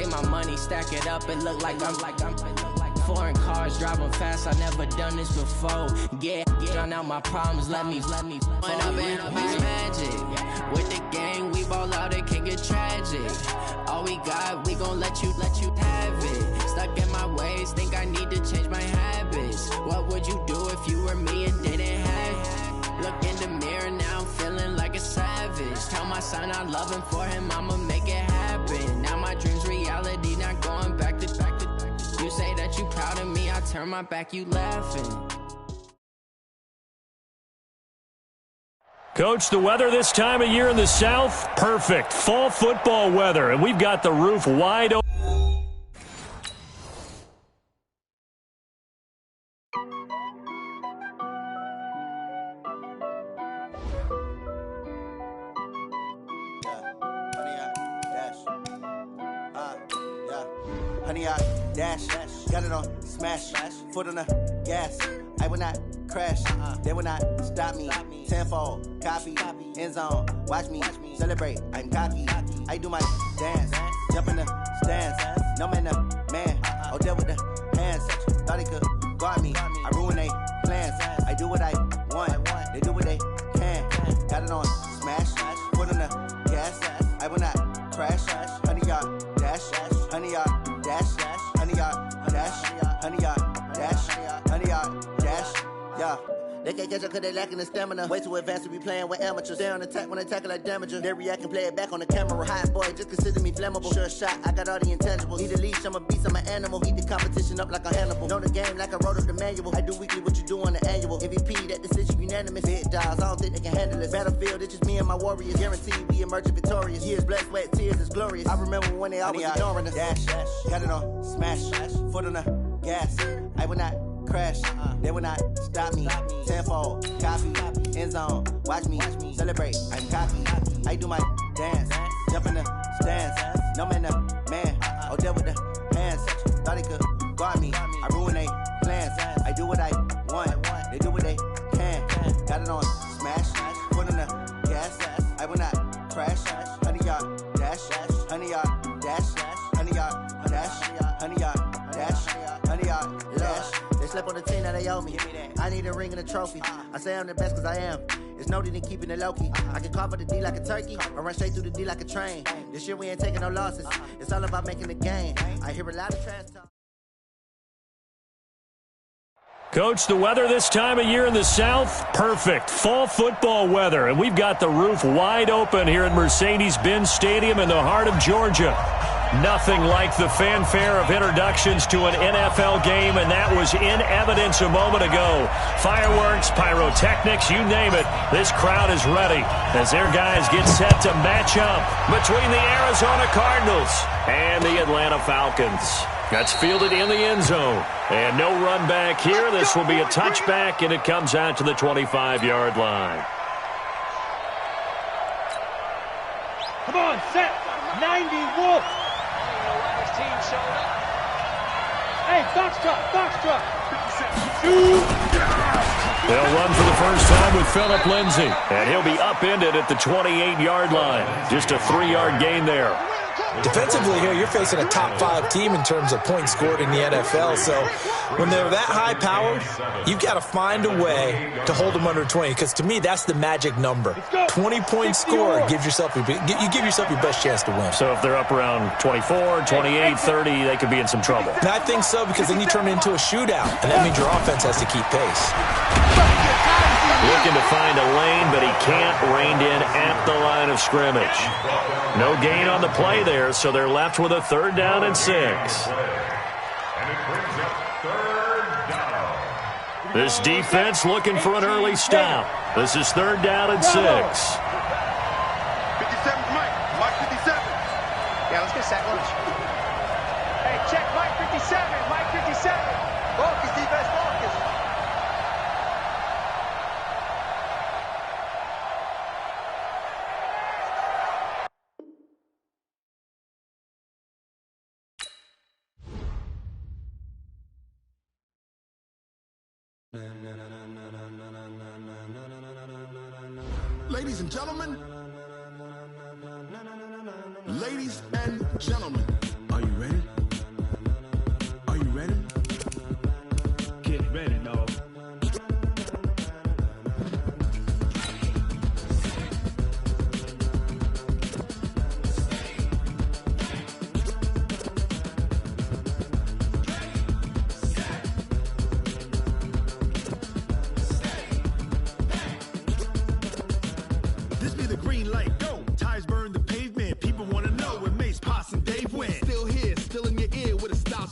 get my money, stack it up, it look like I'm foreign cars, driving fast, I never done this before. Yeah, drown out my problems, let me When up it's magic. With the gang, we ball out, it can get tragic. All we got, we gon' let you have it. Stuck in my ways, think I need to change my habits. What would you do if you were me and didn't have it? Look in the mirror, now I'm feeling like a savage. Tell my son I love him, for him I'ma make it happen. Now my dream's reality, not going back to You say that you proud of me, I turn my back, you laughing. Coach, the weather this time of year in the South, perfect. Fall football weather, and we've got the roof wide open. Honey, I dash, got it on smash, foot on the gas. I will not crash, they will not stop me. Tenfold, copy, end zone, watch me celebrate. I'm cocky, I do my dance, jump in the stands. No man, man, oh, deal with the hands. Thought he could guard me, I ruin they plans. I do what I want, they do what they can. Got it on smash, foot on the gas. I will not crash, honey, y'all dash, honey, y'all dash, honey, y'all dash, honey, y'all dash, honey, y'all dash, yeah. They can't catch up cause they lacking the stamina. Way too advanced to be playing with amateurs. Stay on attack when I tackle like damager. They react and play it back on the camera. Hot boy, just consider me flammable. Sure shot, I got all the intangibles. Need a leash, I'm a beast, I'm an animal. Eat the competition up like a Hannibal. Know the game like I wrote up the manual. I do weekly what you do on the annual. MVP, that decision unanimous. Big dogs, I don't think they can handle this. Battlefield, it's just me and my warriors. Guaranteed we emerging victorious. Years, blood, sweat, tears, it's glorious. I remember when they always ignoring us. Dash, got it on smash, foot on the gas. I will not crash, they will not stop me. Tenfold, copy, end zone, watch me celebrate. I'm cocky, I do my dance, jump in the stands. No man, man, oh, deal with the hands. Thought he could guard me, I ruin they plans. I do what I want, they do what they can. Got it on smash, foot on the gas. I will not crash, honey, y'all dash, honey, y'all dash, honey, y'all dash, honey, y'all dash, honey, y'all dash. Slept on the team that they owe me. I need a ring and a trophy. I say I'm the best cause I am. It's no need in keeping it low-key. I can carve up the D like a turkey or run straight through the D like a train. This year we ain't taking no losses. It's all about making the game. I hear a lot of trash talk. Coach, the weather this time of year in the South, perfect. Fall football weather, and we've got the roof wide open here at Mercedes-Benz Stadium in the heart of Georgia. Nothing like the fanfare of introductions to an NFL game, and that was in evidence a moment ago. Fireworks, pyrotechnics, you name it. This crowd is ready as their guys get set to match up between the Arizona Cardinals and the Atlanta Falcons. That's fielded in the end zone. And no run back here. This will be a touchback, and it comes out to the 25-yard line. Come on, set. 90 Wolf. Hey, Foxtrot. They'll run for the first time with Phillip Lindsay, and he'll be upended at the 28-yard line. Just a 3-yard gain there. Defensively here, you're facing a top-5 team in terms of points scored in the NFL. So when they're that high-powered, you've got to find a way to hold them under 20. Because to me, that's the magic number. 20 points scored gives yourself you give yourself your best chance to win. So if they're up around 24, 28, 30, they could be in some trouble. And I think so, because then you turn it into a shootout, and that means your offense has to keep pace. Looking to find a lane, but he can't. Reined in at the line of scrimmage. No gain on the play there, so they're left with a 3rd down and 6. This defense looking for an early stop. This is 3rd down and 6. 57, Mike 57. Yeah, let's get set lunch. Hey, check Mike 57, Mike 57. Focus, defense, focus. Ladies and gentlemen, are you ready?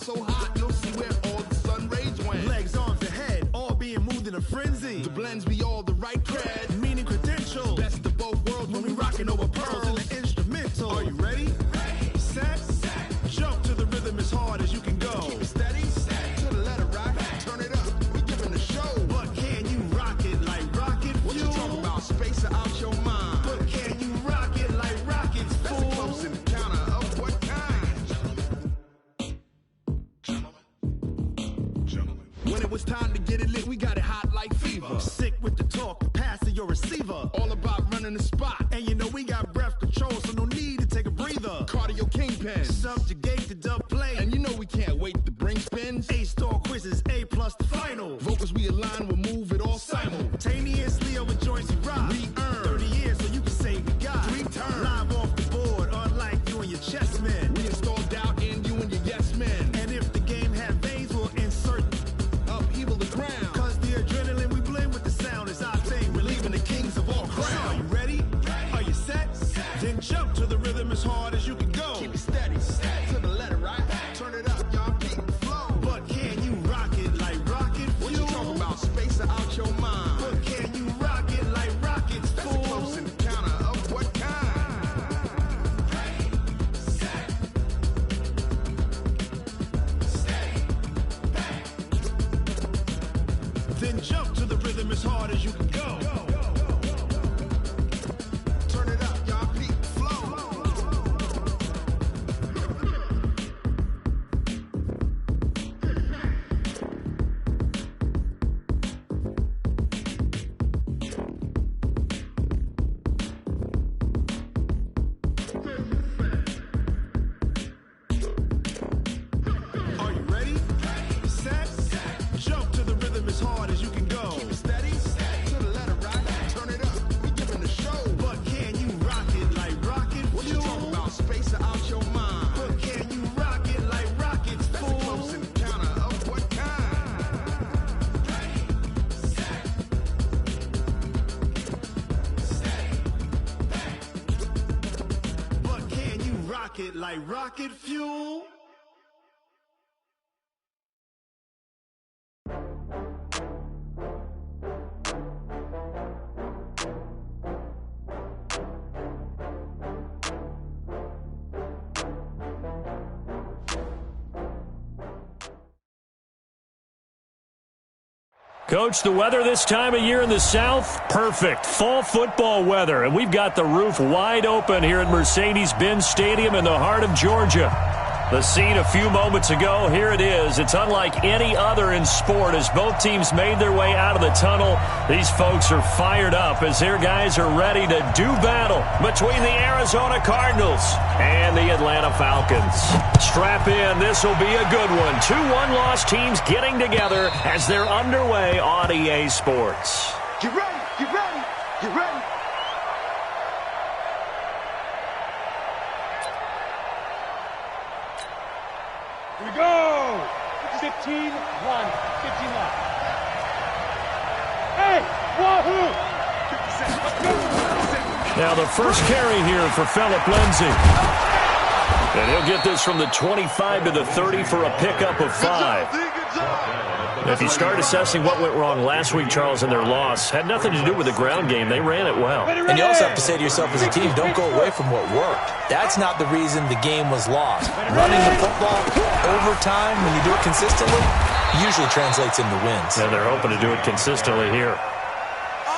so hot, you'll see where all the sun rays went. Legs, arms, and head, all being moved in a frenzy. The blends be all the right cred. Meaning credentials. Best of both worlds when we rockin' over pearls. In the instrumental. Are you ready? Set. Jump to the rhythm as hard as you can go. Keep it steady, to the letter right. Turn it up, we giving the show. But can you rock it like rocket fuel? What you talking about? Space out your mind. But can you rock it like rockets, That's fool? a close encounter of what kind? Gentlemen. When it was time to get it lit, we got it hot like fever. Sick with the talk, the pass to your receiver. All about running the spot. And you know we got breath control, so no need to take a breather. Cardio kingpin. Subjugate the dub play. And you know we can't wait to bring spins. A-star quizzes, A+ the final. Vocals we align, we'll move it all Simultaneously over joints we rock. We earn 30 years, so you can say we got 3 turns. live off the board, unlike you and your chess men. We install doubt in you and your yes men. And if the game had veins, we'll insert Upheaval the ground. Cause the adrenaline we blend with the sound is our thing. We're leaving the kings of all crowns. So are you ready? Are you set? Then jump to the rhythm as hard as you can go. Keep it steady, to the letter right. Turn it up, y'all keep it flow. But can you rock it like rocket fuel? What you talking about? Space out your mind. But can you rock it like rockets, That's a fool? close encounter of what kind? Then jump to the rhythm as hard as you can go. Turn it up, y'all keep it flow. Are you ready? Set. Jump to the rhythm as hard as you can go. Keep it steady, to the letter right. Turn it up, we giving the show. But can you rock it like rocket What you fuel? talking about? Space out your mind. But can you rock it like rockets, That's a fool? close encounter of what kind? But can you rock it like rocket fuel? Coach, the weather this time of year in the South, perfect. Fall football weather, and we've got the roof wide open here at Mercedes-Benz Stadium in the heart of Georgia. The scene a few moments ago, here it is. It's unlike any other in sport as both teams made their way out of the tunnel. These folks are fired up as their guys are ready to do battle between the Arizona Cardinals and the Atlanta Falcons. Strap in, this will be a good one. 2 one-loss teams getting together as they're underway on EA Sports. Get ready, get ready, get ready. Here we go! 15-1, 15 left. Hey, wahoo! Now the first carry here for Phillip Lindsay. And he'll get this from the 25 to the 30 for a pickup of 5. If you start assessing what went wrong last week, Charles, in their loss, had nothing to do with the ground game. They ran it well. And you also have to say to yourself as a team, don't go away from what worked. That's not the reason the game was lost. Running the football over time, when you do it consistently, usually translates into wins. And they're hoping to do it consistently here.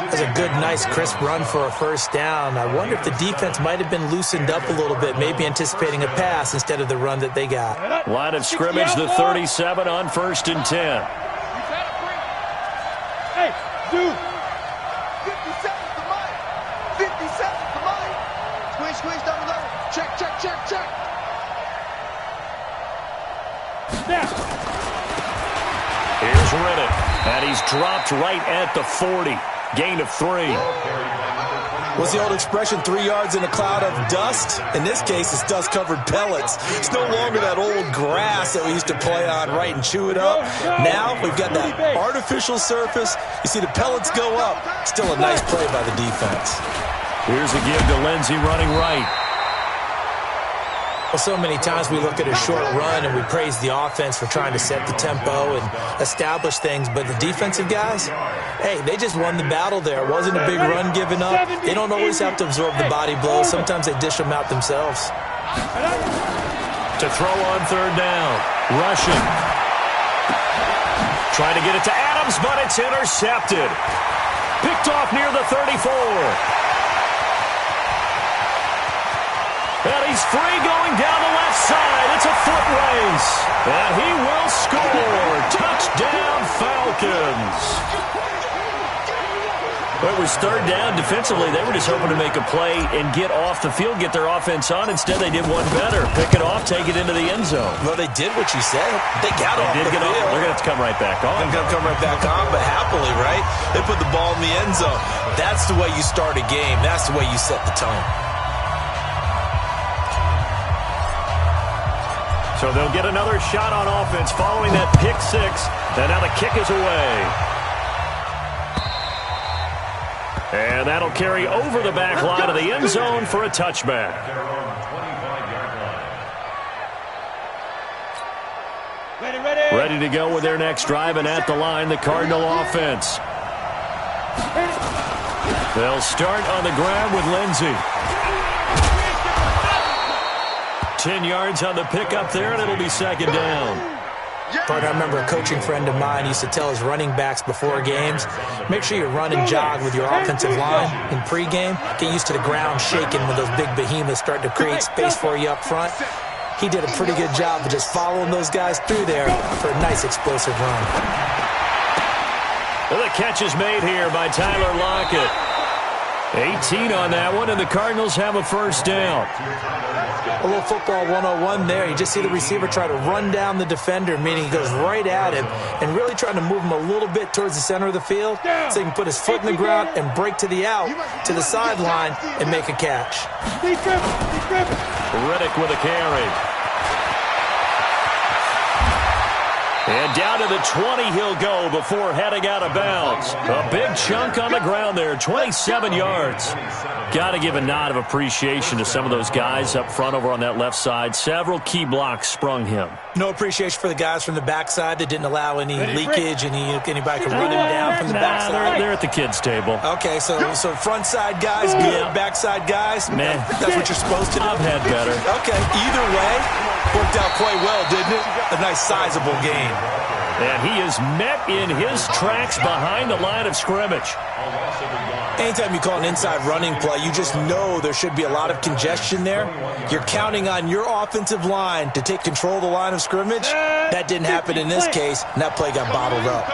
That's a good, nice, crisp run for a first down. I wonder if the defense might have been loosened up a little bit, maybe anticipating a pass instead of the run that they got. Line of scrimmage, the 37 on 1st and 10. Hey, dude! 50 seconds to mine. 50 seconds to mine. Squeeze, down the level. Check. Snap! Here's Riddick, and he's dropped right at the 40. Gain of 3. What's the old expression, 3 yards in a cloud of dust? In this case, it's dust-covered pellets. It's no longer that old grass that we used to play on, right, and chew it up. Now we've got that artificial surface. You see the pellets go up. Still a nice play by the defense. Here's a give to Lindsey running right. Well, so many times we look at a short run and we praise the offense for trying to set the tempo and establish things, but the defensive guys, hey, they just won the battle there. It wasn't a big run given up. They don't always have to absorb the body blows. Sometimes they dish them out themselves. To throw on third down. Rushing. Trying to get it to Adams, but it's intercepted. Picked off near the 34. And he's free going down the left side. It's a foot race. And he will score. Touchdown, Falcons. Well, it was third down. Defensively, they were just hoping to make a play and get off the field, get their offense on. Instead, they did one better. Pick it off, take it into the end zone. Well, they did what you said. They got off the field. They're going to have to come right back on. They're going to come right back on, but happily, right? They put the ball in the end zone. That's the way you start a game. That's the way you set the tone. So they'll get another shot on offense following that pick six. And now the kick is away. And that'll carry over the back line of the end zone for a touchback. Ready to go with their next drive, and at the line, the Cardinal offense. They'll start on the ground with Lindsey. 10 yards on the pickup there, and it'll be second down. Partner, I remember a coaching friend of mine used to tell his running backs before games, make sure you run and jog with your offensive line in pregame. Get used to the ground shaking when those big behemoths start to create space for you up front. He did a pretty good job of just following those guys through there for a nice explosive run. Well, the catch is made here by Tyler Lockett. 18 on that one, and the Cardinals have a first down. A little football 101 there. You just see the receiver try to run down the defender, meaning he goes right at him and really trying to move him a little bit towards the center of the field so he can put his foot in the ground and break to the out, to the sideline, and make a catch. Riddick with a carry. And down to the 20 he'll go before heading out of bounds. A big chunk on the ground there, 27 yards. Got to give a nod of appreciation to some of those guys up front over on that left side. Several key blocks sprung him. No appreciation for the guys from the backside that didn't allow any leakage, anybody could run him down from the backside. They're at the kids' table. Okay, so front side guys, good, backside guys, man, that's what you're supposed to do. I've had better. Okay, either way, worked out quite well, didn't it? A nice sizable game. And he is met in his tracks behind the line of scrimmage. Anytime you call an inside running play, you just know there should be a lot of congestion there. You're counting on your offensive line to take control of the line of scrimmage. That didn't happen in this case, and that play got bottled up.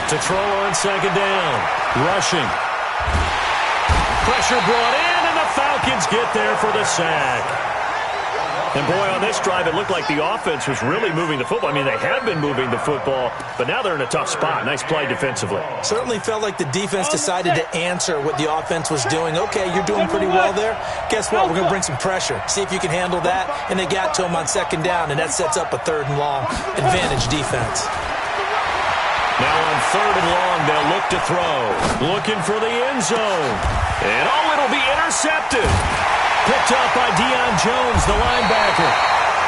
To throw on second down. Rushing. Pressure brought in, and the Falcons get there for the sack. And, boy, on this drive, it looked like the offense was really moving the football. I mean, they have been moving the football, but now they're in a tough spot. Nice play defensively. Certainly felt like the defense decided to answer what the offense was doing. Okay, you're doing pretty well there. Guess what? We're going to bring some pressure. See if you can handle that. And they got to him on second down, and that sets up a third and long advantage defense. Now on third and long, they'll look to throw. Looking for the end zone. And, it'll be intercepted. Picked up by Deion Jones, the linebacker.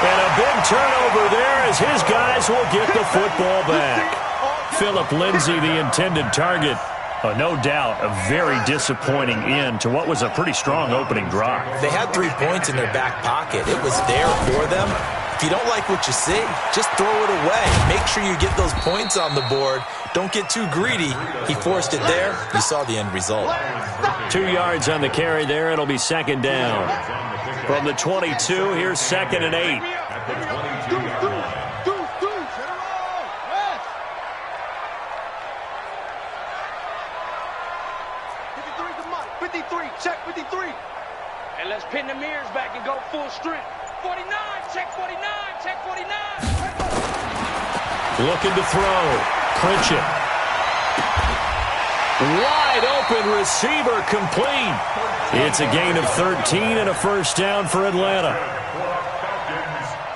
And a big turnover there as his guys will get the football back. Philip Lindsay, the intended target. No doubt a very disappointing end to what was a pretty strong opening drive. They had 3 points in their back pocket. It was there for them. If you don't like what you see, just throw it away. Make sure you get those points on the board. Don't get too greedy. He forced it there. You saw the end result. 2 yards on the carry there. It'll be second down. From the 22, here's second and 8. Check 53. And let's pin the mirrors back and go full strength. 49, check 49, check 49. Looking to throw. Pritchett. Wide open receiver complete. It's a gain of 13 and a first down for Atlanta.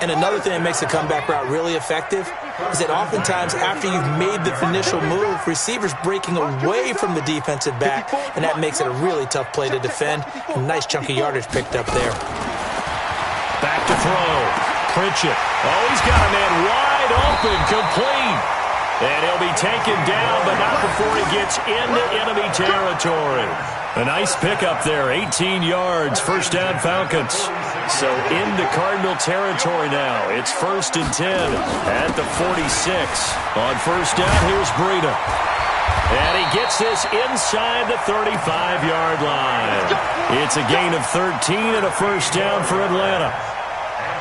And another thing that makes the comeback route really effective, is that oftentimes after you've made the initial move, receivers breaking away from the defensive back, and that makes it a really tough play to defend. A nice chunk of yardage picked up there. Back to throw. Pritchett. Oh, he's got a man wide open, complete. And he'll be taken down, but not before he gets into enemy territory. A nice pickup there, 18 yards, first down Falcons. So into Cardinal territory now. It's 1st and 10 at the 46. On first down, here's Breida. And he gets this inside the 35-yard line. It's a gain of 13 and a first down for Atlanta.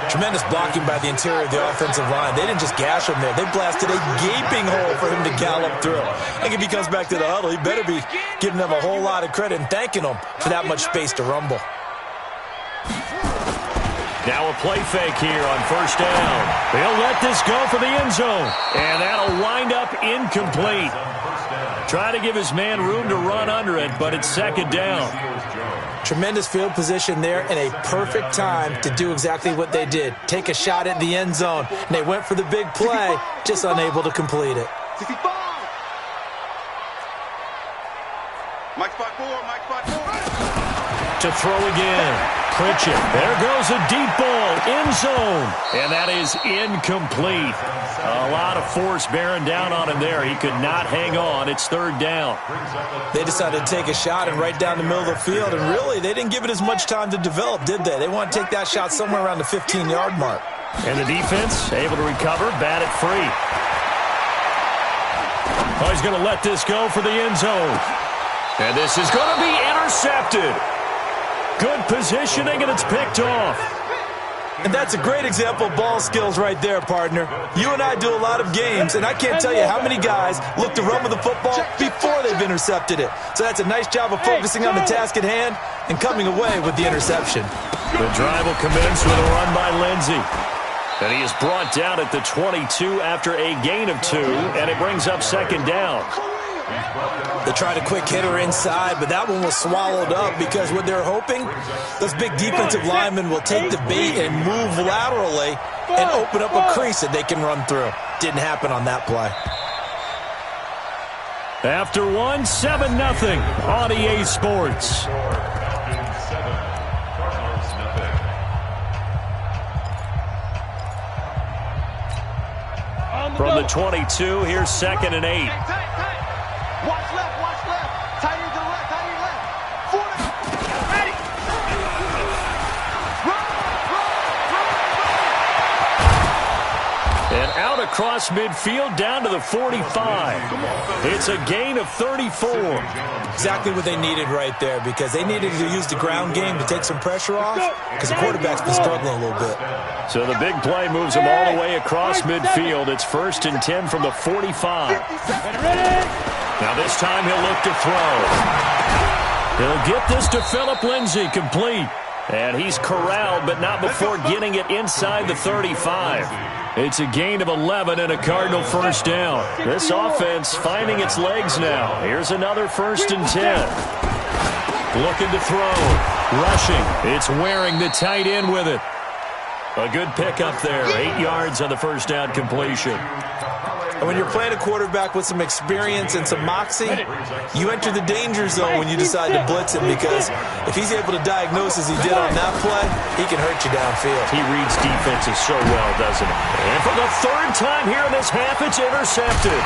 Tremendous blocking by the interior of the offensive line. They didn't just gash him there. They blasted a gaping hole for him to gallop through. I think if he comes back to the huddle, he better be giving them a whole lot of credit and thanking them for that much space to rumble. Now a play fake here on first down. They'll let this go for the end zone. And that'll wind up incomplete. Try to give his man room to run under it, but it's second down. Tremendous field position there and a perfect time to do exactly what they did. Take a shot at the end zone. And they went for the big play, just unable to complete it. Mike spot 4, Mike spot 4. To throw again. Pritchett. There goes a deep ball. End zone. And that is incomplete. A lot of force bearing down on him there. He could not hang on. It's third down. They decided to take a shot and right down the middle of the field. And really, they didn't give it as much time to develop, did they? They want to take that shot somewhere around the 15-yard mark. And the defense able to recover, bat it free. Oh, he's going to let this go for the end zone. And this is going to be intercepted. Good positioning, and it's picked off. And that's a great example of ball skills right there, partner. You and I do a lot of games, and I can't tell you how many guys look to run with the football before they've intercepted it. So that's a nice job of focusing on the task at hand and coming away with the interception. The drive will commence with a run by Lindsey. And he is brought down at the 22 after a gain of 2, and it brings up second down. They tried a quick hitter inside, but that one was swallowed up because what they're hoping, those big defensive linemen will take the bait and move laterally and open up a crease that they can run through. Didn't happen on that play. After 7-0 on EA Sports. From the 22, here's 2nd and 8. Watch left, tight end to the left, 40, ready. And out across midfield down to the 45. It's a gain of 34. Exactly what they needed right there because they needed to use the ground game to take some pressure off because the quarterback's been struggling a little bit. So the big play moves them all the way across midfield. It's 1st and 10 from the 45. Now this time he'll look to throw. He'll get this to Phillip Lindsay, complete. And he's corralled, but not before getting it inside the 35. It's a gain of 11 and a Cardinal first down. This offense finding its legs now. Here's another 1st and 10. Looking to throw. Rushing. It's wearing the tight end with it. A good pickup there. 8 yards on the first down completion. And when you're playing a quarterback with some experience and some moxie, you enter the danger zone when you decide to blitz him because if he's able to diagnose as he did on that play, he can hurt you downfield. He reads defenses so well, doesn't he? And for the 3rd time here in this half, it's intercepted.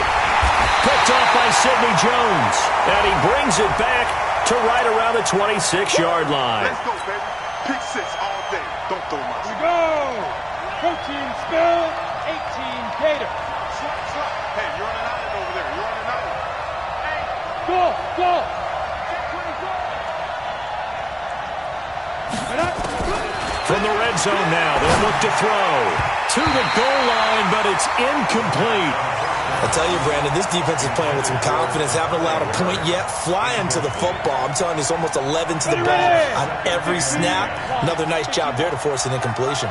Picked off by Sidney Jones. And he brings it back to right around the 26-yard line. Let's go, baby. Pick 6 all day. Don't throw much. We go. 14 Spill, 18 Gator. Hey, you're on an island over there. You're on an island. Hey. Go. From the red zone now, they'll look to throw. To the goal line, but it's incomplete. I tell you, Brandon, this defense is playing with some confidence. Haven't allowed a point yet. Flying to the football. I'm telling you, it's almost 11 to the ball on every snap. Another nice job there to force an incompletion.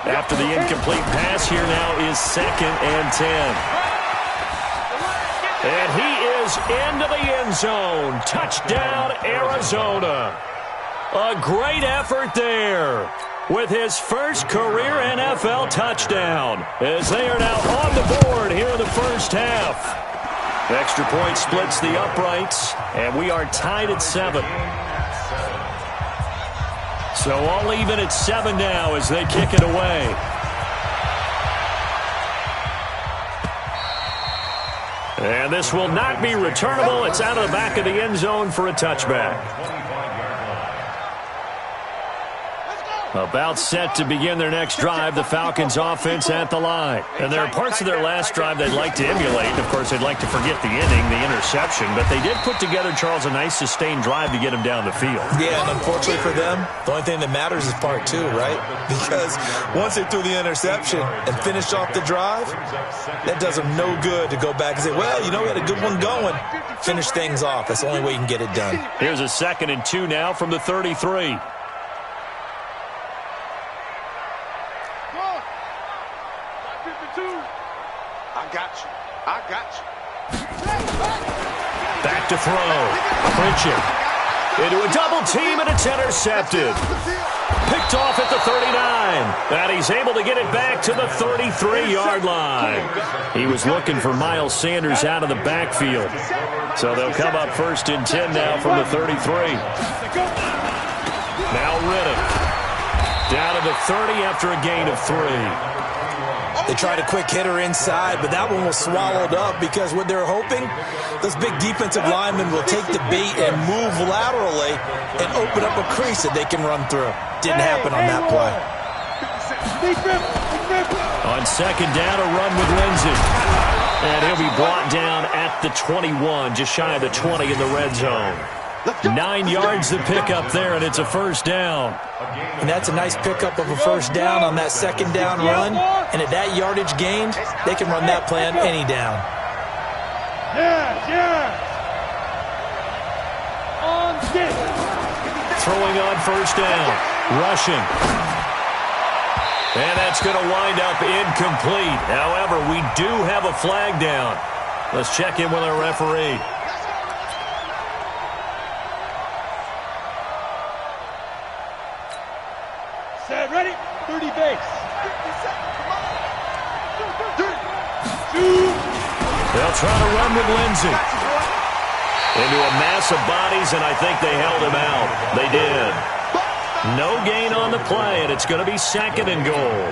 After the incomplete pass, here now is 2nd and 10. And he is into the end zone. Touchdown, Arizona. A great effort there. with his first career NFL touchdown, as they are now on the board here in the first half. Extra point splits the uprights, and we are tied at 7. So all even at 7 now as they kick it away. And this will not be returnable. It's out of the back of the end zone for a touchback. About set to begin their next drive, the Falcons offense at the line. And there are parts of their last drive they'd like to emulate. Of course, they'd like to forget the inning, the interception. But they did put together, Charles, a nice sustained drive to get him down the field. Yeah, and unfortunately for them, the only thing that matters is part 2, right? Because once they threw the interception and finished off the drive, that does them no good to go back and say, well, you know, we had a good one going. Finish things off. That's the only way you can get it done. Here's a 2nd and 2 now from the 33. I got you. Back to throw. Pritchett into a double team, and it's intercepted. Picked off at the 39. And he's able to get it back to the 33-yard line. He was looking for Miles Sanders out of the backfield. So they'll come up 1st and 10 now from the 33. Now Riddick. Down to the 30 after a gain of 3. They tried a quick hitter inside, but that one was swallowed up because what they're hoping, those big defensive linemen will take the bait and move laterally and open up a crease that they can run through. Didn't happen on that play. On 2nd down, a run with Lindsey. And he'll be brought down at the 21, just shy of the 20 in the red zone. 9 yards to pick up there, and it's a 1st down. And that's a nice pickup of a 1st down on that 2nd down run. And at that yardage gained, they can run that play on any down. Throwing on 1st down. Rushing. And that's going to wind up incomplete. However, we do have a flag down. Let's check in with our referee. Ready? 30 base. They'll try to run with Lindsey. Into a mass of bodies, and I think they held him out. They did. No gain on the play, and it's going to be 2nd and goal.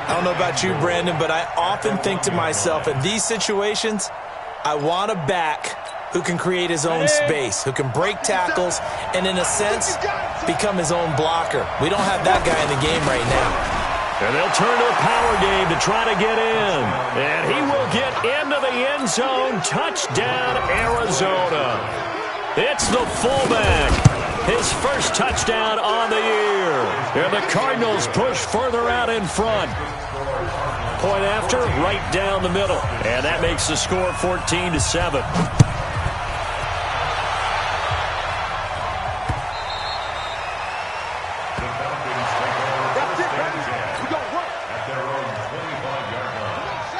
I don't know about you, Brandon, but I often think to myself, in these situations, I want a back who can create his own space, who can break tackles, and in a sense, become his own blocker. We don't have that guy in the game right now. And they'll turn to a power game to try to get in. And he will get into the end zone. Touchdown, Arizona. It's the fullback. His first touchdown on the year. And the Cardinals push further out in front. Point after, right down the middle. And that makes the score 14-7.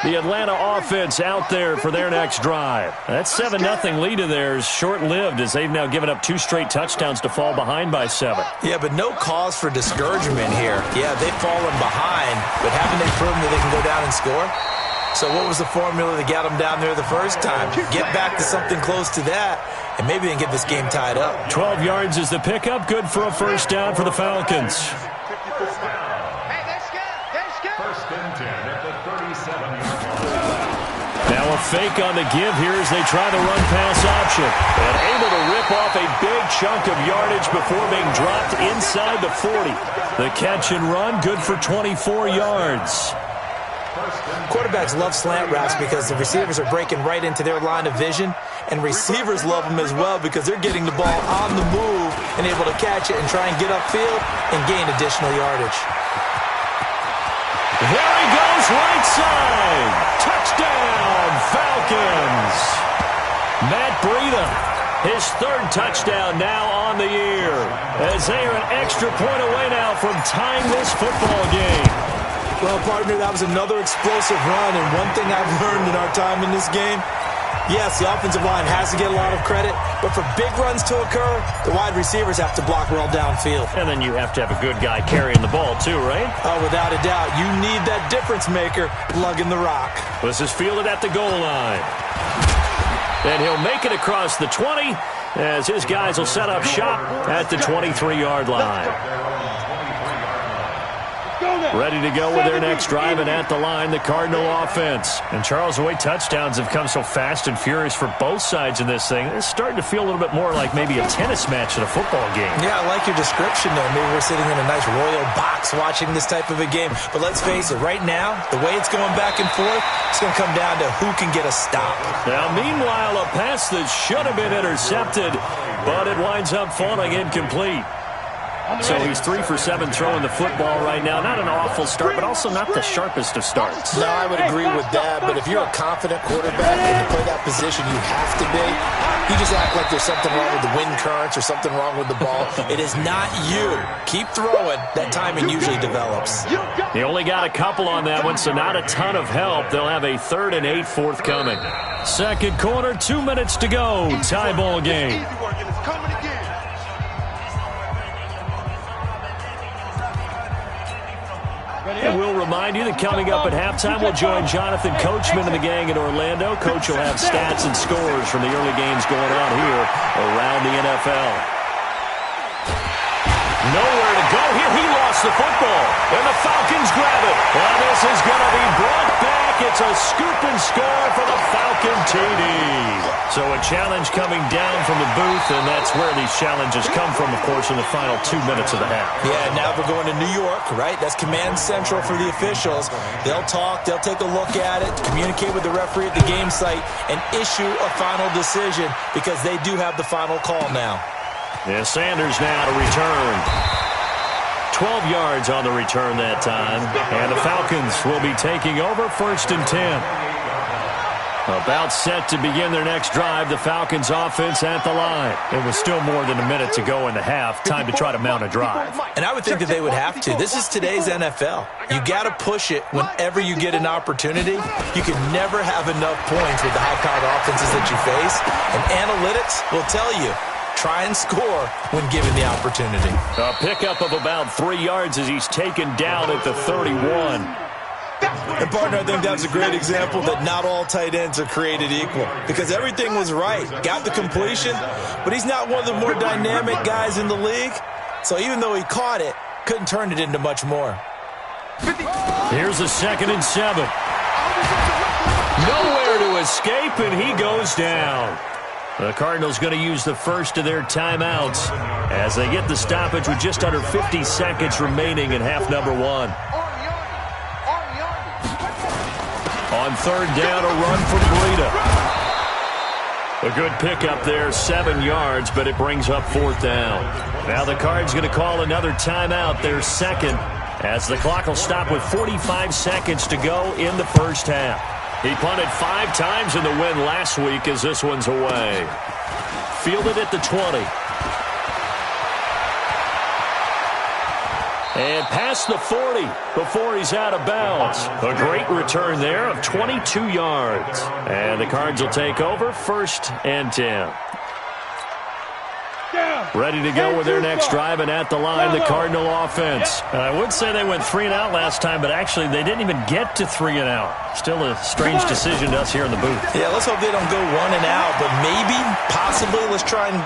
The Atlanta offense out there for their next drive. That 7-0 lead of theirs short-lived as they've now given up 2 straight touchdowns to fall behind by 7. Yeah, but no cause for discouragement here. Yeah, they've fallen behind, but haven't they proven that they can go down and score? So what was the formula that got them down there the first time? Get back to something close to that, and maybe they can get this game tied up. 12 yards is the pickup. Good for a 1st down for the Falcons. Now a fake on the give here as they try the run-pass option. And able to rip off a big chunk of yardage before being dropped inside the 40. The catch and run, good for 24 yards. Quarterbacks love slant routes because the receivers are breaking right into their line of vision. And receivers love them as well because they're getting the ball on the move and able to catch it and try and get upfield and gain additional yardage. There he goes, right side. Touchdown, Falcons. Matt Breida, his 3rd touchdown now on the year. As they are an extra point away now from tying this football game. Well, partner, that was another explosive run. And one thing I've learned in our time in this game, Yes, the offensive line has to get a lot of credit, but for big runs to occur, the wide receivers have to block well downfield. And then you have to have a good guy carrying the ball too, right? Oh, without a doubt. You need that difference maker lugging the rock. This is fielded at the goal line. And he'll make it across the 20 as his guys will set up shop at the 23-yard line. Ready to go with their next drive, and at the line, the Cardinal offense. And Charles, the way touchdowns have come so fast and furious for both sides in this thing, it's starting to feel a little bit more like maybe a tennis match in a football game. Yeah, I like your description there. Maybe we're sitting in a nice royal box watching this type of a game. But let's face it, right now, the way it's going back and forth, it's going to come down to who can get a stop. Now, meanwhile, a pass that should have been intercepted, but it winds up falling incomplete. So he's 3 for 7 throwing the football right now. Not an awful start, but also not the sharpest of starts. No, I would agree with that. But if you're a confident quarterback and to play that position, you have to be. You just act like there's something wrong with the wind currents or something wrong with the ball. It is not you. Keep throwing. That timing usually develops. He only got a couple on that one, so not a ton of help. They'll have a 3rd and 8 forthcoming. Second quarter, 2 minutes to go. Tie ball game. And we'll remind you that coming up at halftime, we'll join Jonathan Coachman and the gang in Orlando. Coach will have stats and scores from the early games going on here around the NFL. Nowhere to go here. He lost the football, and the Falcons grab it. And this is going to be brought back. It's a scoop and score for the Falcon TD. So a challenge coming down from the booth, and that's where these challenges come from, of course, in the final 2 minutes of the half. Yeah, now we're going to New York, right? That's command central for the officials. They'll talk, they'll take a look at it, communicate with the referee at the game site, and issue a final decision because they do have the final call now. Yeah, Sanders now to return. 12 yards on the return that time. And the Falcons will be taking over 1st and 10. About set to begin their next drive, the Falcons offense at the line. It was still more than a minute to go in the half. Time to try to mount a drive. And I would think that they would have to. This is today's NFL. You got to push it whenever you get an opportunity. You can never have enough points with the high-powered offenses that you face. And analytics will tell you, try and score when given the opportunity. A pickup of about 3 yards as he's taken down at the 31. And, partner, I think that's a great example that not all tight ends are created equal because everything was right. Got the completion, but he's not one of the more dynamic guys in the league. So even though he caught it, couldn't turn it into much more. Here's a 2nd and 7. Nowhere to escape, and he goes down. The Cardinals going to use the first of their timeouts as they get the stoppage with just under 50 seconds remaining in half number 1. On 3rd down, a run from Breida. A good pickup there, 7 yards, but it brings up 4th down. Now the Cards going to call another timeout, their 2nd, as the clock will stop with 45 seconds to go in the first half. He punted 5 times in the win last week as this one's away. Fielded at the 20. And past the 40 before he's out of bounds. A great return there of 22 yards. And the Cards will take over 1st and 10. Ready to go with their next drive, and at the line, the Cardinal offense. I would say they went 3 and out last time, but actually they didn't even get to 3 and out. Still a strange decision to us here in the booth. Yeah, let's hope they don't go 1 and out, but maybe, possibly, let's try and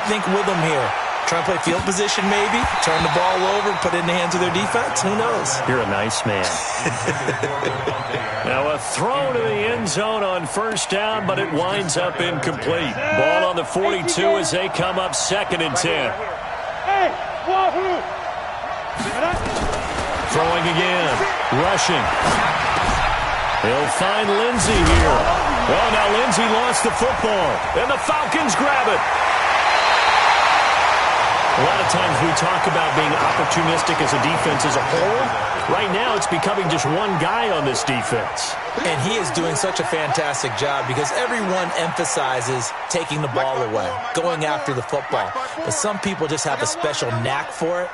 think with them here. Try and play field position maybe, turn the ball over, put it in the hands of their defense. Who knows? You're a nice man. Now a throw to the end zone on 1st down, but it winds up incomplete. Ball on the 42 as they come up 2nd and 10. Throwing again. Rushing. He'll find Lindsey here. Well, now Lindsey lost the football, and the Falcons grab it. A lot of times we talk about being opportunistic as a defense as a whole. Right now it's becoming just one guy on this defense. And he is doing such a fantastic job because everyone emphasizes taking the ball away, going after the football. But some people just have a special knack for it.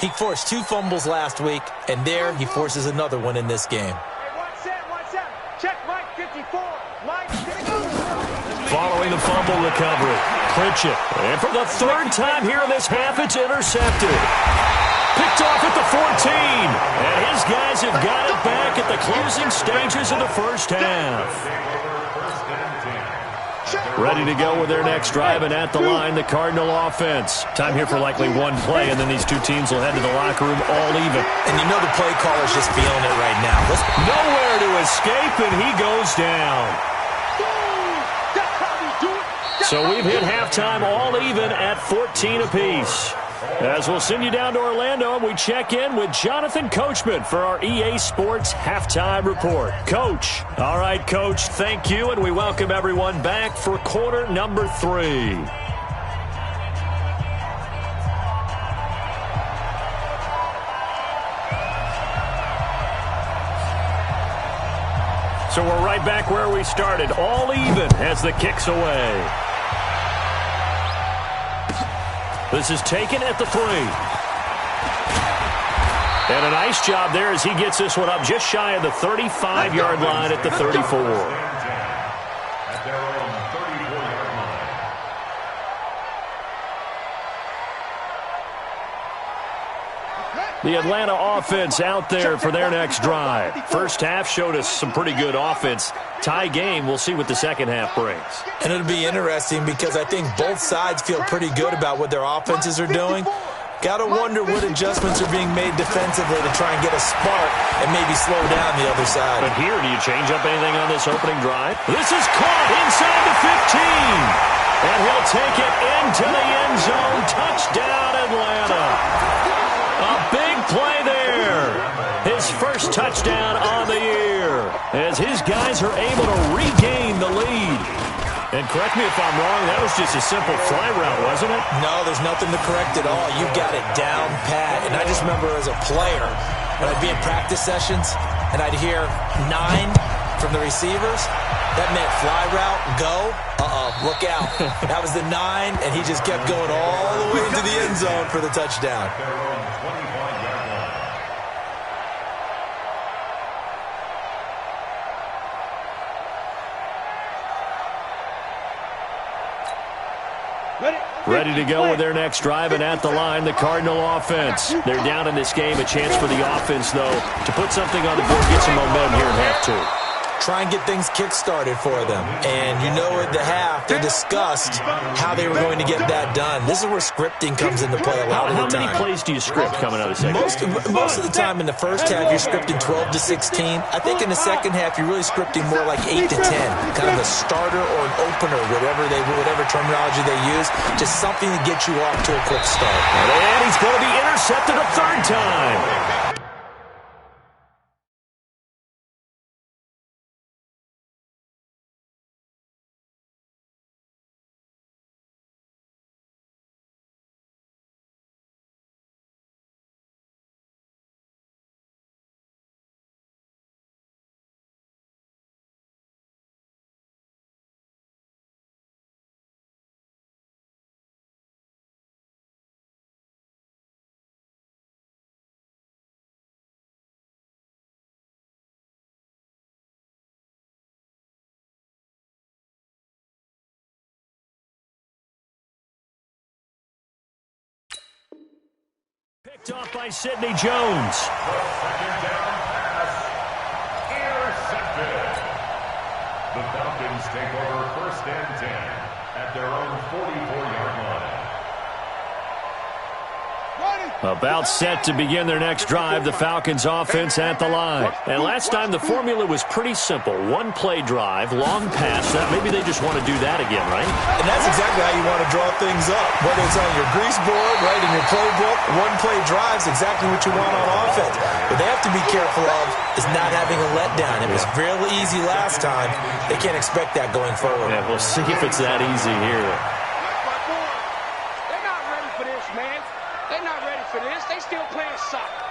He forced 2 fumbles last week, and there he forces another one in this game. Hey, one set. Check Mike 54. Mike 54. following the fumble recovery. Pritchett. And for the third time here in this half, it's intercepted. Picked off at the 14. And his guys have got it back at the closing stages of the first half. Ready to go with their next drive, and at the line, the Cardinal offense. Time here for likely one play, and then these two teams will head to the locker room all even. And you know the play caller's just feeling it right now. Nowhere to escape, and he goes down. So we've hit halftime all even at 14 apiece. As we'll send you down to Orlando, and we check in with Jonathan Coachman for our EA Sports Halftime Report. Coach. All right, Coach, thank you, and we welcome everyone back for quarter number 3. So we're right back where we started, all even as the kick's away. This is taken at the 3. And a nice job there as he gets this one up just shy of the 35-yard line at the 34. At their own 34-yard line. The Atlanta offense out there for their next drive. First half showed us some pretty good offense. Tie game, we'll see what the second half brings. And it'll be interesting because I think both sides feel pretty good about what their offenses are doing. Got to wonder what adjustments are being made defensively to try and get a spark and maybe slow down the other side. But here, do you change up anything on this opening drive? This is caught inside the 15. And he'll take it into the end zone. Touchdown, Atlanta. A big play there. His first touchdown on the year as his guys are able to regain the lead. And correct me if I'm wrong, that was just a simple fly route, wasn't it? No, there's nothing to correct at all. You got it down pat. And I just remember as a player, when I'd be in practice sessions and I'd hear 9 from the receivers, that meant fly route, go, look out. That was the 9, and he just kept going all the way into the end zone for the touchdown. Ready to go with their next drive, and at the line, the Cardinal offense. They're down in this game. A chance for the offense, though, to put something on the board, get some momentum here in half 2. Try and get things kick-started for them. And you know at the half, they discussed how they were going to get that done. This is where scripting comes into play a lot of the time. How many plays do you script coming out of the second? Most of the time in the first half, you're scripting 12 to 16. I think in the second half, you're really scripting more like 8 to 10. Kind of a starter or an opener, whatever terminology they use. Just something to get you off to a quick start. And he's going to be intercepted a third time. Picked off by Sidney Jones. Second down pass. Intercepted. The Falcons take over 1st and 10 at their own 44-yard line. About set to begin their next drive, the Falcons offense at the line. And last time the formula was pretty simple. One play drive, long pass. Maybe they just want to do that again, right? And that's exactly how you want to draw things up. Whether it's on your grease board, right, in your playbook, one play drive is exactly what you want on offense. What they have to be careful of is not having a letdown. It was real easy last time. They can't expect that going forward. Yeah, we'll see if it's that easy here. They're not ready for this, man. They're not ready for this. They still playing soccer.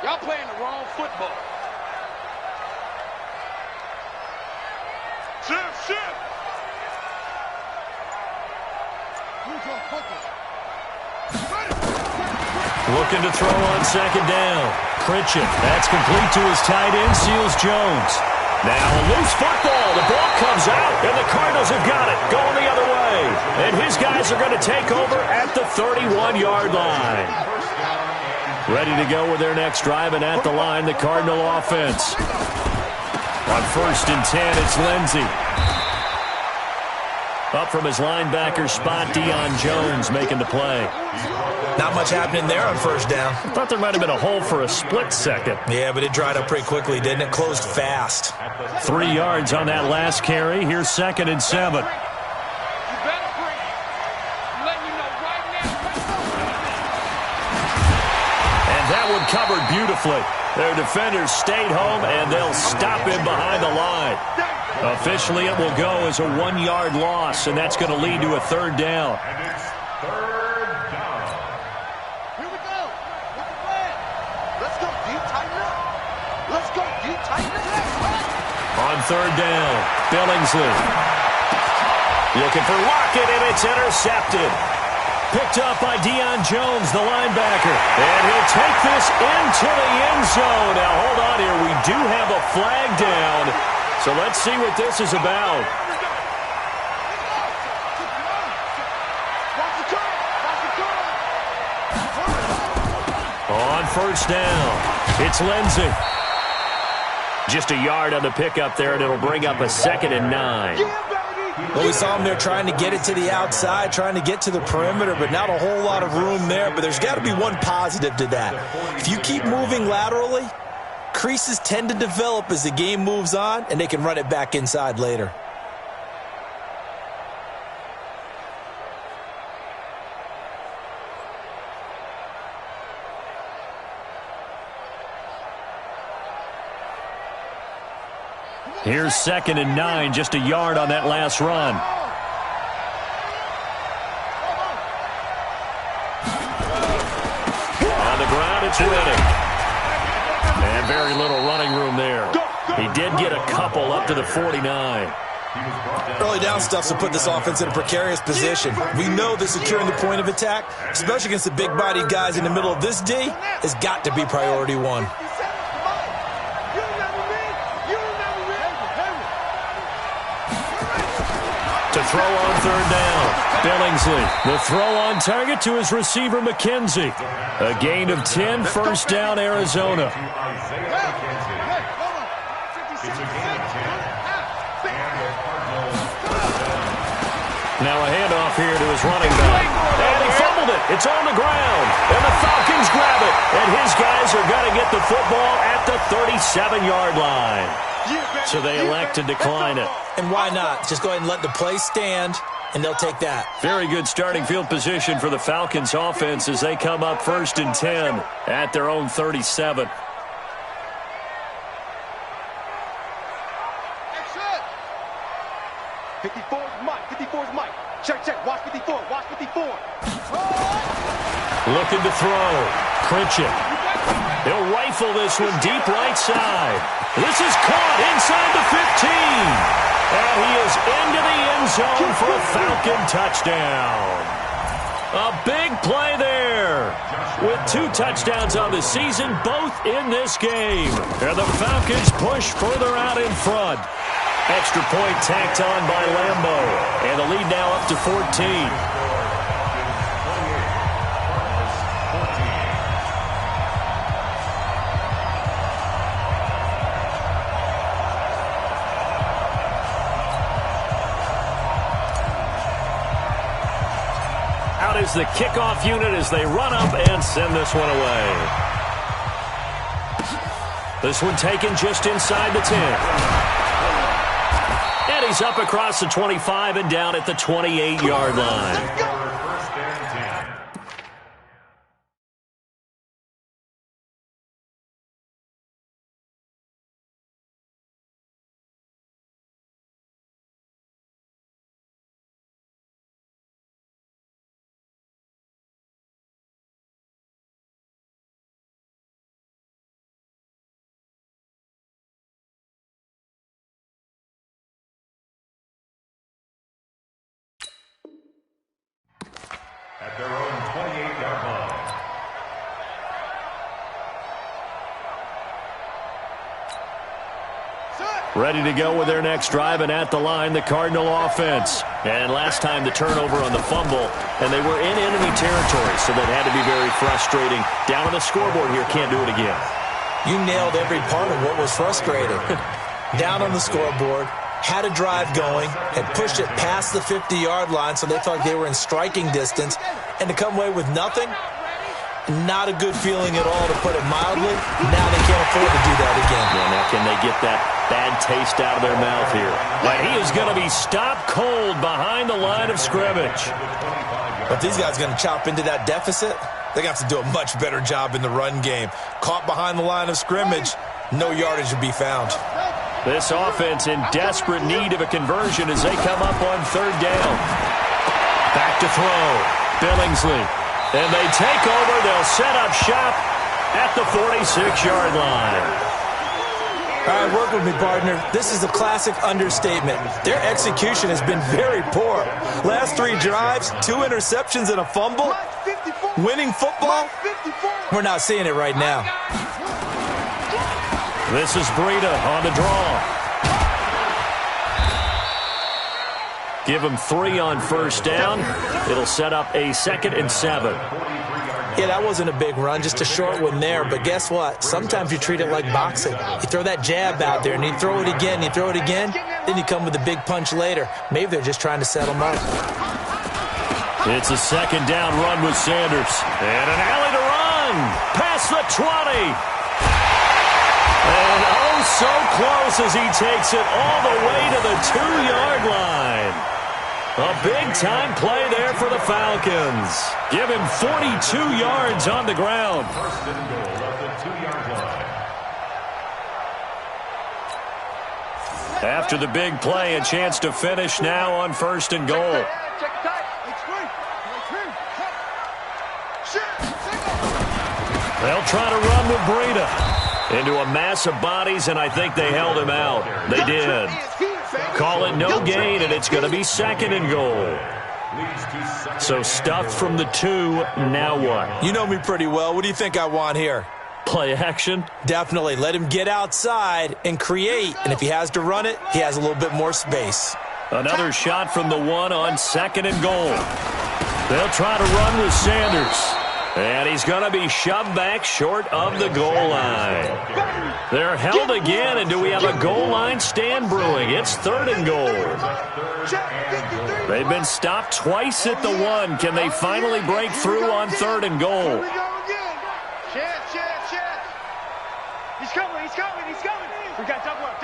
Y'all playing the wrong football. Shift. Looking to throw on second down. Pritchett. That's complete to his tight end, Seals Jones. Now a loose football. The ball comes out, and the Cardinals have got it. Going the other way. And his guys are going to take over at the 31-yard line. Ready to go with their next drive, and at the line, the Cardinal offense. On 1st and 10, it's Lindsey. Up from his linebacker spot, Deion Jones making the play. Not much happening there on 1st down. I thought there might have been a hole for a split second. Yeah, but it dried up pretty quickly, didn't it? Closed fast. 3 yards on that last carry. Here's 2nd and 7. And that one covered beautifully. Their defenders stayed home, and they'll stop him behind the line. Officially, it will go as a 1-yard loss, and that's going to lead to a 3rd down. And it's 3rd down. Here we go. What's the plan? Let's go. Do you tighten up? Let's go. Do you tighten up? On 3rd down, Billingsley. Looking for Lockett, and it's intercepted. Picked up by Deion Jones, the linebacker. And he'll take this into the end zone. Now, hold on here. We do have a flag down. So let's see what this is about. On 1st down, it's Lindsey. Just a yard on the pickup there, and it'll bring up a 2nd and 9. Well, we saw him there trying to get it to the outside, trying to get to the perimeter, but not a whole lot of room there. But there's got to be one positive to that. If you keep moving laterally, creases tend to develop as the game moves on, and they can run it back inside later. Here's 2nd and 9, just a yard on that last run. On the ground, it's Riddick. And very little running room there. He did get a couple up to the 49. Early down stuff's to put this offense in a precarious position. We know that securing the point of attack, especially against the big-bodied guys in the middle of this D, has got to be priority one. To throw on 3rd down, Billingsley. The throw on target to his receiver, McKenzie. A gain of 10, 1st down, Arizona. Now a handoff here to his running back. And he fumbled it. It's on the ground. And the Falcons grab it. And his guys are going to get the football at the 37-yard line. So they elect to decline it. And why not? Just go ahead and let the play stand, and they'll take that. Very good starting field position for the Falcons offense as they come up 1st and 10 at their own 37. Action! 54 is Mike. 54 is Mike. Check, check. Watch 54. Watch 54. Looking to throw. Pritchett. He'll rifle this one deep right side. This is caught inside the 15. And he is into the end zone for a Falcon touchdown. A big play there. With 2 touchdowns on the season, both in this game. And the Falcons push further out in front. Extra point tacked on by Lambo. And the lead now up to 14. Is the kickoff unit as they run up and send this one away. This one taken just inside the 10. And he's up across the 25 and down at the 28-yard line. Ready to go with their next drive, and at the line, the Cardinal offense. And last time the turnover on the fumble, and they were in enemy territory, so that had to be very frustrating. Down on the scoreboard here, can't do it again. You nailed every part of what was frustrating. Down on the scoreboard, had a drive going, had pushed it past the 50-yard line, so they thought they were in striking distance, and to come away with nothing, not a good feeling at all, to put it mildly. Now they can't afford to do that again. Yeah, now can they get that bad taste out of their mouth here? But he is going to be stopped cold behind the line of scrimmage. If these guys are going to chop into that deficit, they're going to have to do a much better job in the run game. Caught behind the line of scrimmage, no yardage to be found. This offense in desperate need of a conversion as they come up on third down. Back to throw. Billingsley. And they take over. They'll set up shop at the 46-yard line. All right, work with me, partner. This is a classic understatement. Their execution has been very poor. Last 3 drives, 2 interceptions and a fumble. Winning football? We're not seeing it right now. This is Breida on the draw. Give him 3 on first down. It'll set up a 2nd and 7. Yeah, that wasn't a big run, just a short one there. But guess what? Sometimes you treat it like boxing. You throw that jab out there, and you throw it again, you throw it again, then you come with a big punch later. Maybe they're just trying to settle them up. It's a 2nd down run with Sanders. And an alley to run. Past the 20. And oh, so close as he takes it all the way to the 2-yard line. A big-time play there for the Falcons. Give him 42 yards on the ground. First and goal at the 2-yard line. After the big play, a chance to finish now on 1st and goal. They'll try to run with Breida into a mass of bodies, and I think they held him out. They did. Call it no gain, and it's going to be 2nd and goal. So stuffed from the 2, now what? You know me pretty well. What do you think I want here? Play action? Definitely. Let him get outside and create, and if he has to run it, he has a little bit more space. Another shot from the 1 on 2nd and goal. They'll try to run with Sanders. And he's going to be shoved back short of the goal line. They're held again, and do we have a goal line stand brewing? It's 3rd and goal. They've been stopped twice at the 1. Can they finally break through on 3rd and goal? He's coming. We got double up.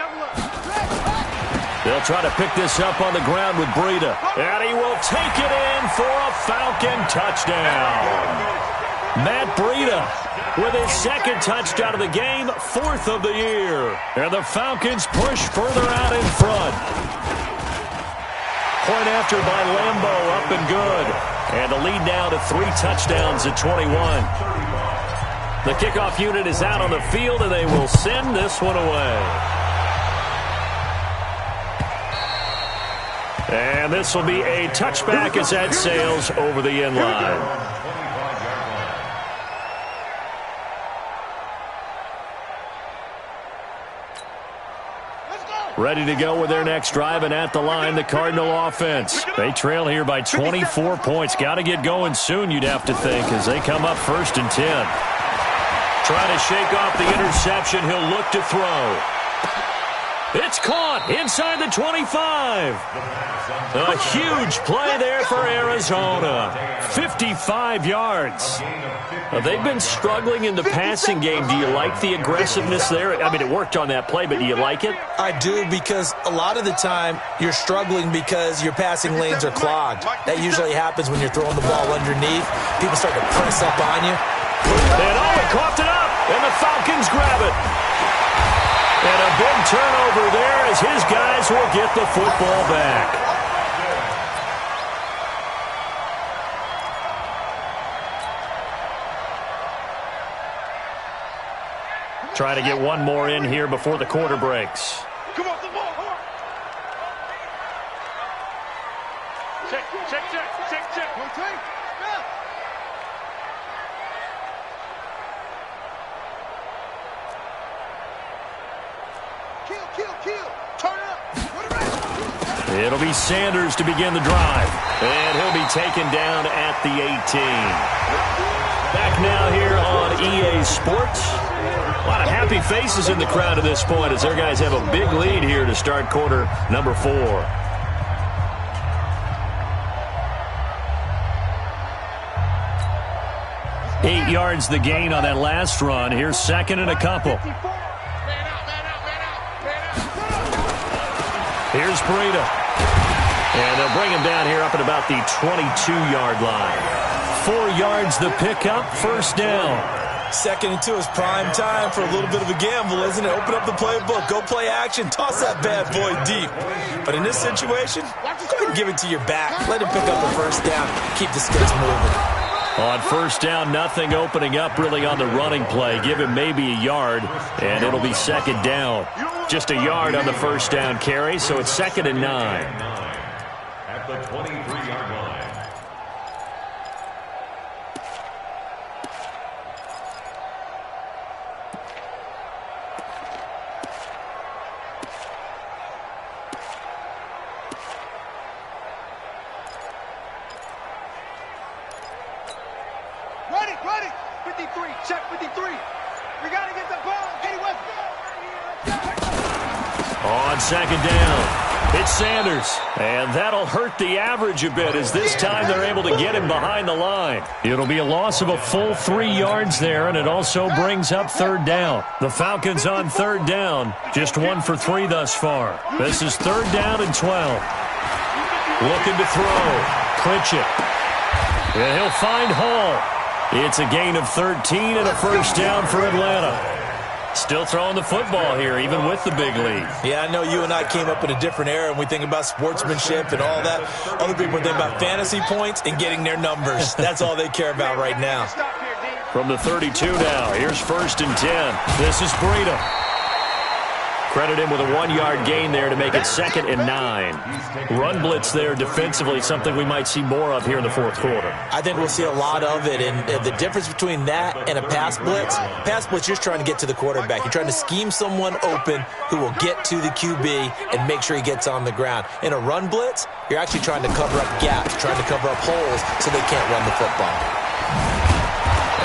They'll try to pick this up on the ground with Breida. And he will take it in for a Falcon touchdown. Matt Breida with his 2nd touchdown of the game, 4th of the year. And the Falcons push further out in front. Point after by Lambeau, up and good. And the lead now to 3 touchdowns at 21. The kickoff unit is out on the field, and they will send this one away. And this will be a touchback as that sails over the end line. Ready to go with their next drive, and at the line, the Cardinal offense. They trail here by 24 points. Got to get going soon, you'd have to think, as they come up 1st and 10. Trying to shake off the interception. He'll look to throw. It's caught inside the 25. A huge play there for Arizona. 55 yards. They've been struggling in the passing game. Do you like the aggressiveness there? I mean, it worked on that play, but do you like it? I do, because a lot of the time you're struggling because your passing lanes are clogged. That usually happens when you're throwing the ball underneath. People start to press up on you. And he coughed it up, and the Falcons grab it. And a big turnover there as his guys will get the football back. Trying to get one more in here before the quarter breaks. Come on, the ball. Check. 1 2. Kill. Turn up. It'll be Sanders to begin the drive. And he'll be taken down at the 18. Back now here on EA Sports. A lot of happy faces in the crowd at this point as their guys have a big lead here to start quarter number 4. Eight yards the gain on that last run. Here's second and a couple. Here's Breida. And they'll bring him down here up at about the 22-yard line. 4 yards the pickup, first down. 2nd and 2 is prime time for a little bit of a gamble, isn't it? Open up the playbook, go play action, toss that bad boy deep. But in this situation, go ahead and give it to your back. Let him pick up the first down, keep the sticks moving. On first down, nothing opening up really on the running play. Give him maybe a yard, and it'll be second down. Just a yard on the first down carry, so it's 2nd and 9. At the 23-yard line. Ready. 53. Check 53. We got to get the ball. Get it with On second down, it's Sanders. And that'll hurt the average a bit as this time they're able to get him behind the line. It'll be a loss of a full 3 yards there, and it also brings up third down. The Falcons on third down, just 1 for 3 thus far. This is 3rd down and 12. Looking to throw. Pritchett. And he'll find Hall. It's a gain of 13 and a first down for Atlanta. Still throwing the football here, even with the big lead. Yeah, I know you and I came up in a different era, and we think about sportsmanship and all that. Other people think about fantasy points and getting their numbers. That's all they care about right now. From the 32 now, here's 1st and 10. This is Breida. Credit him with a 1-yard gain there to make it 2nd and 9. Run blitz there defensively, something we might see more of here in the 4th quarter. I think we'll see a lot of it, and the difference between that and a pass blitz, you're trying to get to the quarterback. You're trying to scheme someone open who will get to the QB and make sure he gets on the ground. In a run blitz, you're actually trying to cover up gaps, trying to cover up holes so they can't run the football.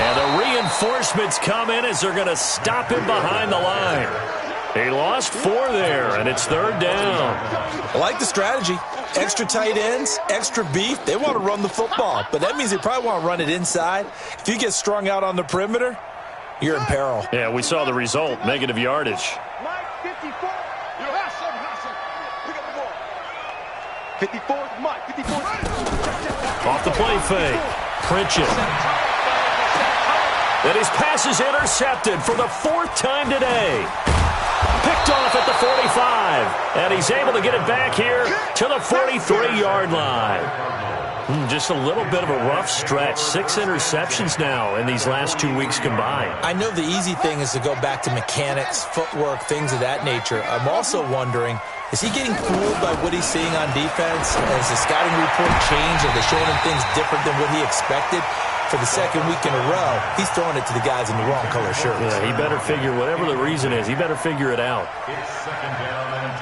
And the reinforcements come in as they're going to stop him behind the line. He lost 4 there, and it's 3rd down. I like the strategy. Extra tight ends, extra beef. They want to run the football, but that means they probably want to run it inside. If you get strung out on the perimeter, you're in peril. Yeah, we saw the result, negative yardage. Mike, 54. Pick up the ball. 54, Mike, 54. Off the play fake. Pritchett. And his pass is intercepted for the 4th time today. Picked off at the 45, and he's able to get it back here to the 43-yard line. Just a little bit of a rough stretch. 6 interceptions now in these last 2 weeks combined. I know the easy thing is to go back to mechanics, footwork, things of that nature. I'm also wondering, is he getting fooled by what he's seeing on defense? Has the scouting report changed? Are they showing him things different than what he expected? For the 2nd week in a row, he's throwing it to the guys in the wrong color shirts. Yeah, he better figure, whatever the reason is, he better figure it out. It's 2nd down and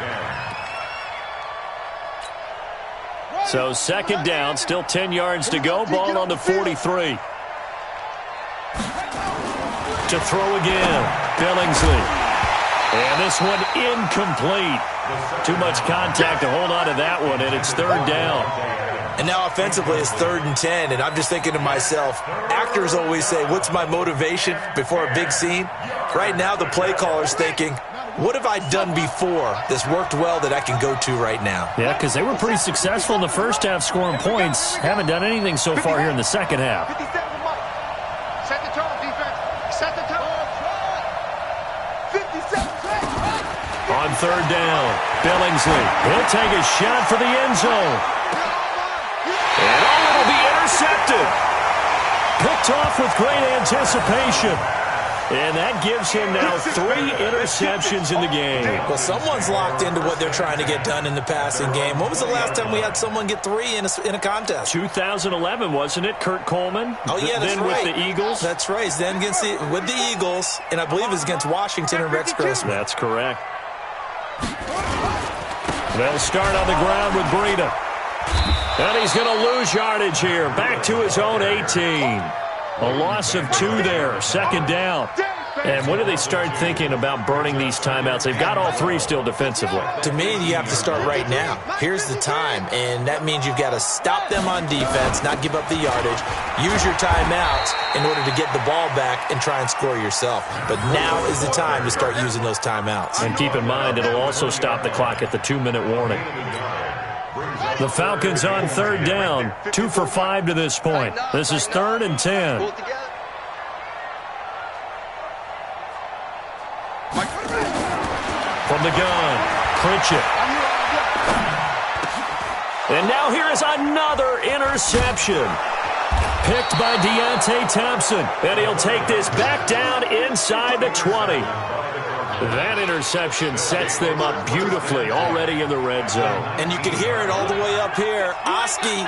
10. So 2nd down, still 10 yards to go. Ball on the 43. To throw again, Billingsley. And this one incomplete. Too much contact to hold on to that one, and it's 3rd down. And now offensively it's 3rd and 10, and I'm just thinking to myself, actors always say, what's my motivation before a big scene? Right now the play caller's thinking, what have I done before that's worked well that I can go to right now? Yeah, because they were pretty successful in the first half scoring points. Haven't done anything so far here in the second half. 57, set the tone, defense. Set the tone. 57. On 3rd down, Billingsley. He'll take a shot for the end zone. And it'll be intercepted. Picked off with great anticipation. And that gives him now 3 interceptions in the game. Well, someone's locked into what they're trying to get done in the passing game. When was the last time we had someone get 3 in a contest? 2011, wasn't it, Kurt Coleman? Oh, yeah, that's then right. With the Eagles? That's right. Then with the Eagles, and I believe it was against Washington and Rex Grossman. That's correct. They'll start on the ground with Breida. And he's going to lose yardage here. Back to his own 18. A loss of 2 there. Second down. And when do they start thinking about burning these timeouts? They've got all 3 still defensively. To me, you have to start right now. Here's the time, and that means you've got to stop them on defense, not give up the yardage, use your timeouts in order to get the ball back and try and score yourself. But now is the time to start using those timeouts. And keep in mind, it'll also stop the clock at the 2-minute warning. The Falcons on third down, 2 for 5 to this point. This is 3rd and 10. From the gun, Pritchett. And now here is another interception. Picked by Deontay Thompson. And he'll take this back down inside the 20. That interception sets them up beautifully already in the red zone. And you can hear it all the way up here. Oski,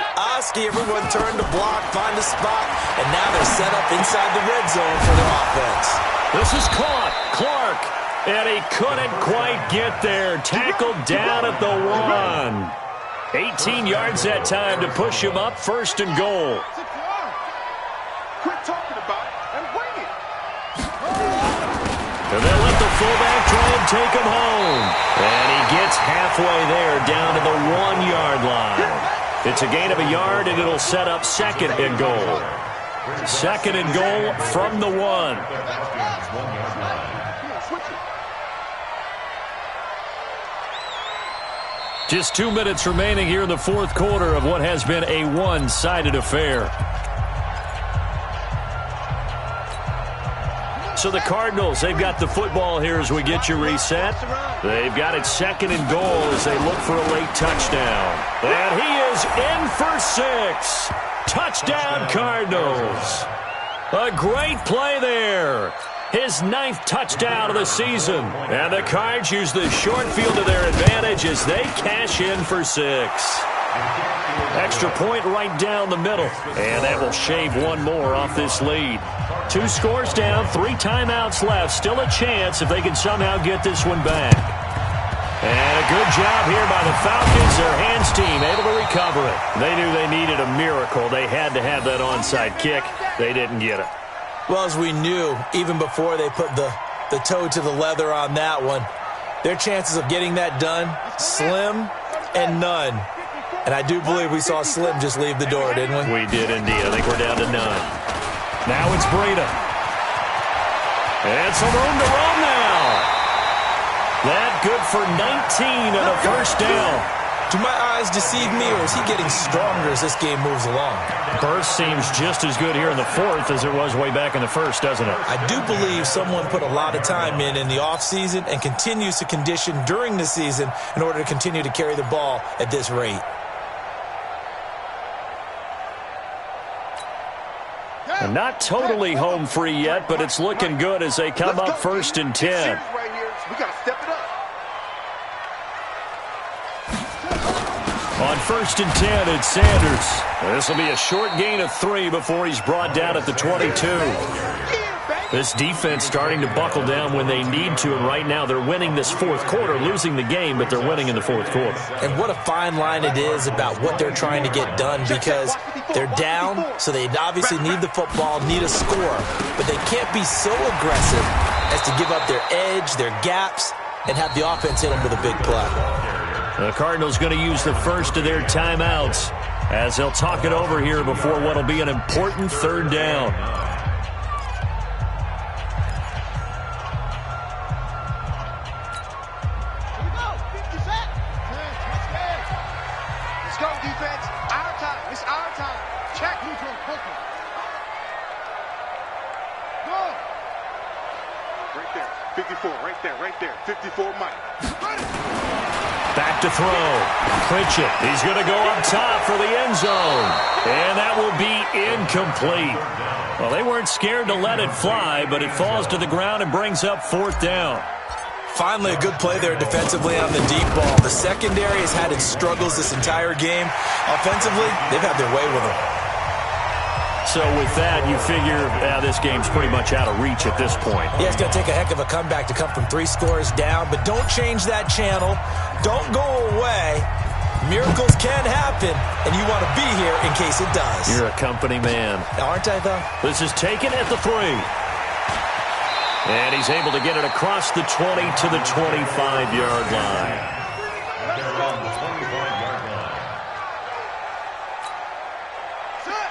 everyone turned to block, find a spot, and now they're set up inside the red zone for their offense. This is caught. Clark. And he couldn't quite get there. Tackled down at the 1. 18 yards that time to push him up, 1st and goal. Quit talking about it and wing it. And they'll let the fullback try and take him home. And he gets halfway there down to the 1-yard line. It's a gain of a yard, and it'll set up 2nd and goal. 2nd and goal from the 1. Just 2 minutes remaining here in the 4th quarter of what has been a one-sided affair. So the Cardinals, they've got the football here as we get you reset. They've got it 2nd and goal as they look for a late touchdown. And he is in for 6. Touchdown, Cardinals. A great play there. His 9th touchdown of the season. And the Cards use the short field to their advantage as they cash in for 6. Extra point right down the middle. And that will shave one more off this lead. 2 scores down, 3 timeouts left. Still a chance if they can somehow get this one back. And a good job here by the Falcons. Their hands team able to recover it. They knew they needed a miracle. They had to have that onside kick. They didn't get it. Well, as we knew, even before they put the toe to the leather on that one, their chances of getting that done, slim and none. And I do believe we saw Slim just leave the door, didn't we? We did indeed. I think we're down to none. Now it's Breida. And some room to roam now. That good for 19 and a 1st down. Do my eyes deceive me, or is he getting stronger as this game moves along? Burst seems just as good here in the 4th as it was way back in the 1st, doesn't it? I do believe someone put a lot of time in the offseason and continues to condition during the season in order to continue to carry the ball at this rate. And not totally home free yet, but it's looking good as they come up 1st and 10. We got to step it up. On 1st and 10, it's Sanders. This will be a short gain of 3 before he's brought down at the 22. This defense starting to buckle down when they need to, and right now they're winning this 4th quarter, losing the game, but they're winning in the 4th quarter. And what a fine line it is about what they're trying to get done, because they're down, so they obviously need the football, need a score, but they can't be so aggressive as to give up their edge, their gaps, and have the offense hit them with a big play. The Cardinals going to use the first of their timeouts as they'll talk it over here before what will be an important 3rd down. Let's go, defense. Our time. It's our time. Check. Right there. 54. Right there. 54, Mike. Back to throw. Pritchett. He's going to go up top for the end zone. And that will be incomplete. Well, they weren't scared to let it fly, but it falls to the ground and brings up 4th down. Finally, a good play there defensively on the deep ball. The secondary has had its struggles this entire game. Offensively, they've had their way with them. So with that, you figure this game's pretty much out of reach at this point. Yeah, it's going to take a heck of a comeback to come from 3 scores down, but don't change that channel. Don't go away. Miracles can happen, and you want to be here in case it does. You're a company man. Aren't I, though? This is taken at the 3. And he's able to get it across the 20 to the 25-yard line.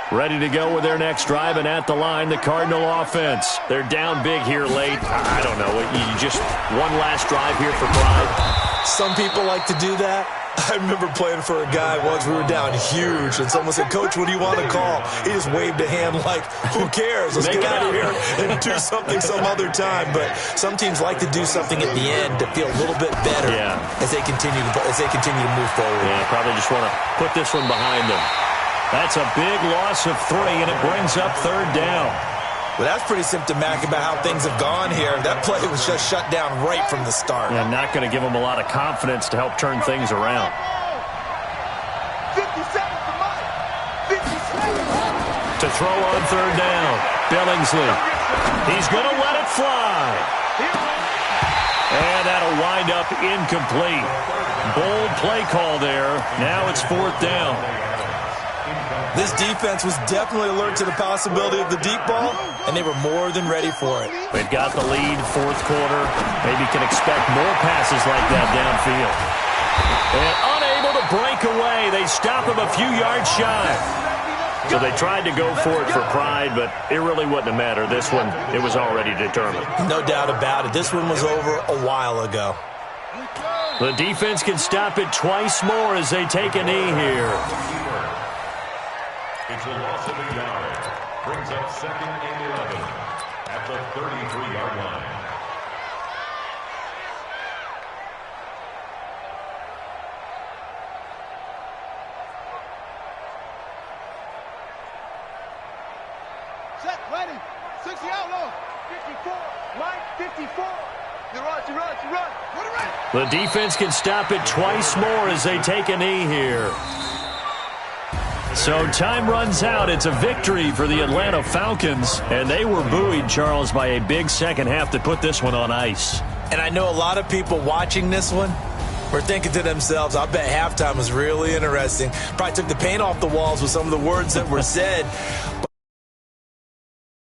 Ready to go with their next drive, and at the line, the Cardinal offense. They're down big here late. I don't know. You just one last drive here for pride. Some people like to do that. I remember playing for a guy once. We were down huge, and someone said, "Coach, what do you want to call?" He just waved a hand like, who cares? Let's get out of here and do something some other time. But some teams like to do something at the end to feel a little bit better as they continue to move forward. Yeah, probably just want to put this one behind them. That's a big loss of 3, and it brings up 3rd down. Well, that's pretty symptomatic about how things have gone here. That play was just shut down right from the start. Yeah, not going to give them a lot of confidence to help turn things around. 57 for Mike. 57. To throw on 3rd down, Billingsley. He's going to let it fly. And that'll wind up incomplete. Bold play call there. Now it's 4th down. This defense was definitely alert to the possibility of the deep ball, and they were more than ready for it. They've got the lead, 4th quarter. Maybe can expect more passes like that downfield. And unable to break away. They stop him a few yards shy. So they tried to go for it for pride, but it really wouldn't have mattered. This one, it was already determined. No doubt about it. This one was over a while ago. The defense can stop it twice more as they take a knee here. It's a loss of a yard. Brings up 2nd and 11 at the 33-yard line. Set, ready. 60 outlaw. 54. Mike, 54. You run. Put it right. The defense can stop it twice more as they take a knee here. So time runs out. It's a victory for the Atlanta Falcons, and they were buoyed, Charles, by a big second half that put this one on ice. And I know a lot of people watching this one were thinking to themselves, I bet halftime was really interesting. Probably took the paint off the walls with some of the words that were said.